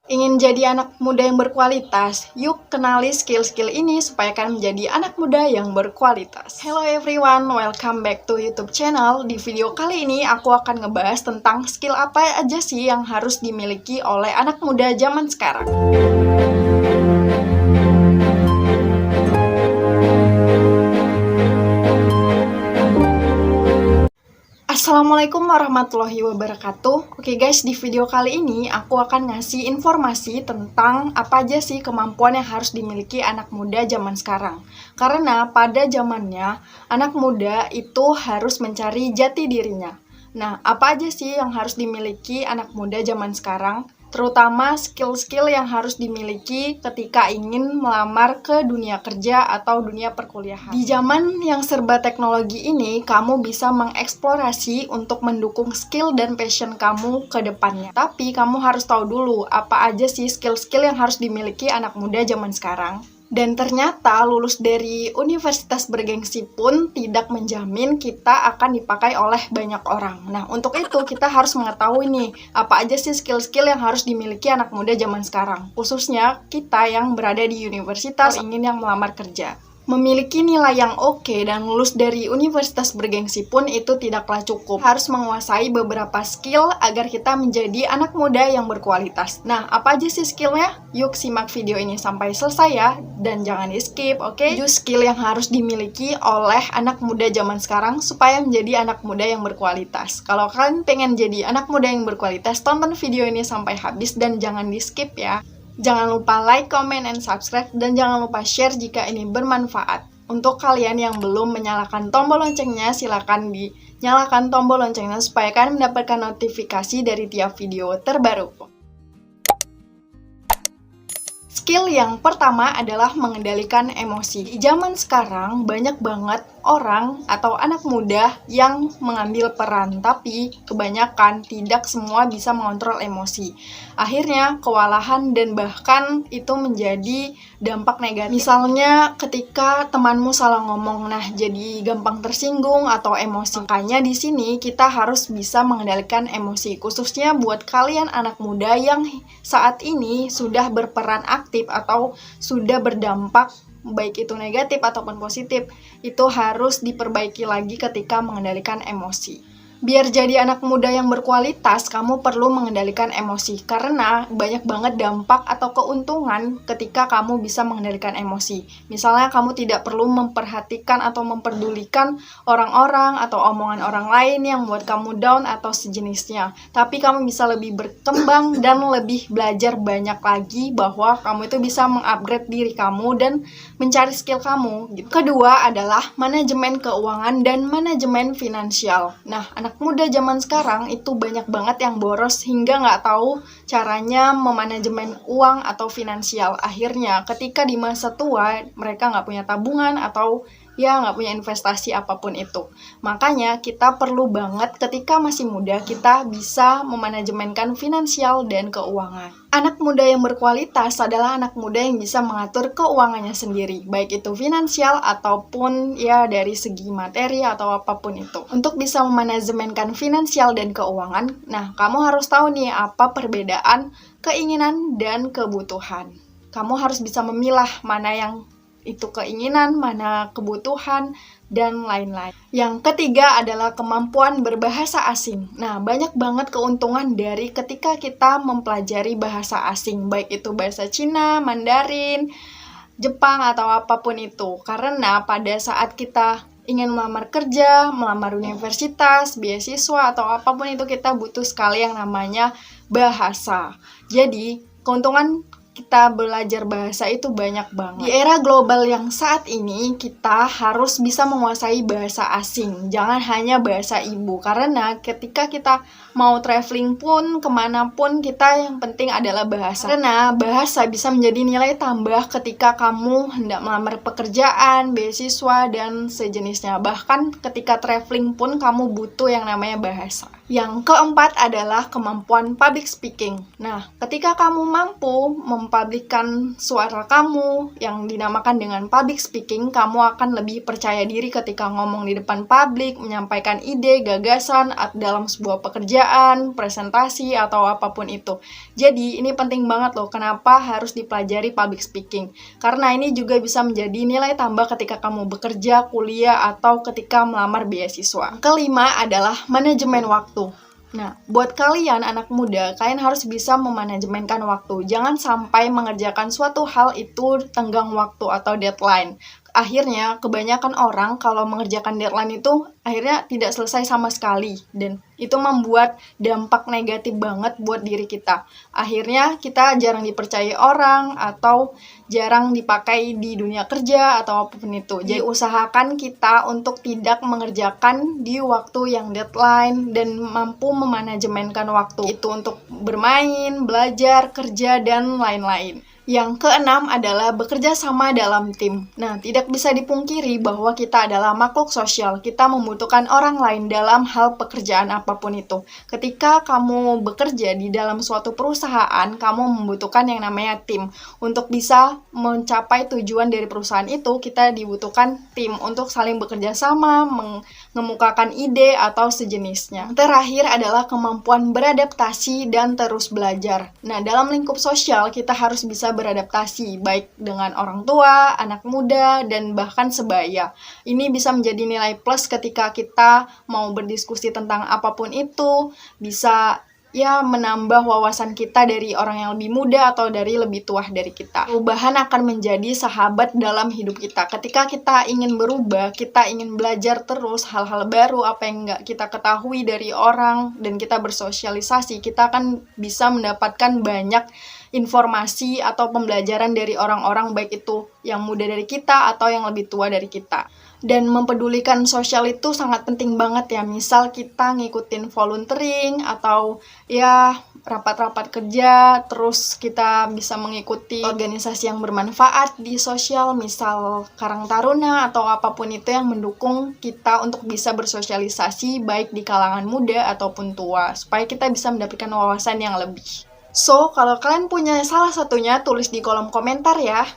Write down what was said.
Ingin jadi anak muda yang berkualitas? Yuk kenali skill-skill ini supaya kalian menjadi anak muda yang berkualitas. Hello everyone, welcome back to YouTube channel. Di video kali ini aku akan ngebahas tentang skill apa aja sih yang harus dimiliki oleh anak muda zaman sekarang. Assalamualaikum warahmatullahi wabarakatuh. Oke guys, di video kali ini aku akan ngasih informasi tentang apa aja sih kemampuan yang harus dimiliki anak muda zaman sekarang. Karena pada zamannya, anak muda itu harus mencari jati dirinya. Nah, apa aja sih yang harus dimiliki anak muda zaman sekarang? Terutama skill-skill yang harus dimiliki ketika ingin melamar ke dunia kerja atau dunia perkuliahan. Di zaman yang serba teknologi ini, kamu bisa mengeksplorasi untuk mendukung skill dan passion kamu ke depannya. Tapi kamu harus tahu dulu apa aja sih skill-skill yang harus dimiliki anak muda zaman sekarang. Dan ternyata lulus dari universitas bergengsi pun tidak menjamin kita akan dipakai oleh banyak orang. Nah, untuk itu kita harus mengetahui nih, apa aja sih skill-skill yang harus dimiliki anak muda zaman sekarang. Khususnya kita yang berada di universitas ingin yang melamar kerja. Memiliki nilai yang oke dan lulus dari universitas bergengsi pun itu tidaklah cukup. Harus menguasai beberapa skill agar kita menjadi anak muda yang berkualitas. Nah, apa aja sih skillnya? Yuk simak video ini sampai selesai ya. Dan jangan di skip, oke? 7 skill yang harus dimiliki oleh anak muda zaman sekarang supaya menjadi anak muda yang berkualitas. Kalau kalian pengen jadi anak muda yang berkualitas, tonton video ini sampai habis dan jangan di skip ya. Jangan lupa like, comment, and subscribe, dan jangan lupa share jika ini bermanfaat. Untuk kalian yang belum menyalakan tombol loncengnya, silakan dinyalakan tombol loncengnya supaya kalian mendapatkan notifikasi dari tiap video terbaru. Skill yang pertama adalah mengendalikan emosi. Di zaman sekarang, banyak banget orang atau anak muda yang mengambil peran, tapi kebanyakan tidak semua bisa mengontrol emosi. Akhirnya, kewalahan dan bahkan itu menjadi dampak negatif. Misalnya, ketika temanmu salah ngomong, nah jadi gampang tersinggung atau emosi. Makanya di sini kita harus bisa mengendalikan emosi, khususnya buat kalian anak muda yang saat ini sudah berperan aktif atau sudah berdampak baik itu negatif ataupun positif, itu harus diperbaiki lagi ketika mengendalikan emosi. Biar jadi anak muda yang berkualitas, kamu perlu mengendalikan emosi karena banyak banget dampak atau keuntungan ketika kamu bisa mengendalikan emosi. Misalnya kamu tidak perlu memperhatikan atau memperdulikan orang-orang atau omongan orang lain yang membuat kamu down atau sejenisnya. Tapi kamu bisa lebih berkembang dan lebih belajar banyak lagi bahwa kamu itu bisa mengupgrade diri kamu dan mencari skill kamu. Kedua adalah manajemen keuangan dan manajemen finansial. Nah, anak muda zaman sekarang itu banyak banget yang boros hingga nggak tahu caranya memanajemen uang atau finansial. Akhirnya ketika di masa tua mereka nggak punya tabungan atau ya nggak punya investasi apapun itu. Makanya kita perlu banget ketika masih muda kita bisa memanajemenkan finansial dan keuangan. Anak muda yang berkualitas adalah anak muda yang bisa mengatur keuangannya sendiri, baik itu finansial ataupun ya dari segi materi atau apapun itu. Untuk bisa memanajemenkan finansial dan keuangan, nah kamu harus tahu nih apa perbedaan keinginan dan kebutuhan. Kamu harus bisa memilah mana yang itu keinginan, mana kebutuhan, dan lain-lain. Yang ketiga adalah kemampuan berbahasa asing. Nah, banyak banget keuntungan dari ketika kita mempelajari bahasa asing, baik itu bahasa Cina, Mandarin, Jepang, atau apapun itu. Karena pada saat kita ingin melamar kerja, melamar universitas, beasiswa, atau apapun itu kita butuh sekali yang namanya bahasa. Jadi, keuntungan kita belajar bahasa itu banyak banget. Di era global yang saat ini, kita harus bisa menguasai bahasa asing. Jangan hanya bahasa ibu, karena ketika kita mau traveling pun, kemanapun, kita yang penting adalah bahasa. Karena bahasa bisa menjadi nilai tambah ketika kamu hendak melamar pekerjaan, beasiswa, dan sejenisnya. Bahkan ketika traveling pun, kamu butuh yang namanya bahasa. Yang keempat adalah kemampuan public speaking. Nah, ketika kamu mampu mempublikkan suara kamu yang dinamakan dengan public speaking, kamu akan lebih percaya diri ketika ngomong di depan publik, menyampaikan ide, gagasan dalam sebuah pekerjaan, presentasi, atau apapun itu. Jadi, ini penting banget loh, kenapa harus dipelajari public speaking. Karena ini juga bisa menjadi nilai tambah ketika kamu bekerja, kuliah, atau ketika melamar beasiswa. Kelima adalah manajemen waktu. Nah, buat kalian anak muda, kalian harus bisa memanajemenkan waktu. Jangan sampai mengerjakan suatu hal itu tenggang waktu atau deadline. Akhirnya, kebanyakan orang kalau mengerjakan deadline itu akhirnya tidak selesai sama sekali. Dan itu membuat dampak negatif banget buat diri kita. Akhirnya, kita jarang dipercaya orang atau jarang dipakai di dunia kerja atau apapun itu. Jadi, usahakan kita untuk tidak mengerjakan di waktu yang deadline dan mampu memanajemenkan waktu itu untuk bermain, belajar, kerja, dan lain-lain. Yang keenam adalah bekerja sama dalam tim. Nah, tidak bisa dipungkiri bahwa kita adalah makhluk sosial. Kita membutuhkan orang lain dalam hal pekerjaan apapun itu. Ketika kamu bekerja di dalam suatu perusahaan, kamu membutuhkan yang namanya tim. Untuk bisa mencapai tujuan dari perusahaan itu, kita dibutuhkan tim untuk saling bekerja sama, mengemukakan ide atau sejenisnya. Terakhir adalah kemampuan beradaptasi dan terus belajar. Nah, dalam lingkup sosial, kita harus bisa beradaptasi, baik dengan orang tua, anak muda, dan bahkan sebaya. Ini bisa menjadi nilai plus ketika kita mau berdiskusi tentang apapun itu, bisa menambah wawasan kita dari orang yang lebih muda atau dari lebih tua dari kita. Perubahan akan menjadi sahabat dalam hidup kita. Ketika kita ingin berubah, kita ingin belajar terus hal-hal baru, apa yang nggak kita ketahui dari orang, dan kita bersosialisasi, kita akan bisa mendapatkan banyak informasi atau pembelajaran dari orang-orang baik itu yang muda dari kita atau yang lebih tua dari kita. Dan mempedulikan sosial itu sangat penting banget ya. Misal kita ngikutin volunteering atau rapat-rapat kerja, terus kita bisa mengikuti organisasi yang bermanfaat di sosial, misal Karang Taruna atau apapun itu yang mendukung kita untuk bisa bersosialisasi baik di kalangan muda ataupun tua, supaya kita bisa mendapatkan wawasan yang lebih. So, kalau kalian punya salah satunya, tulis di kolom komentar ya.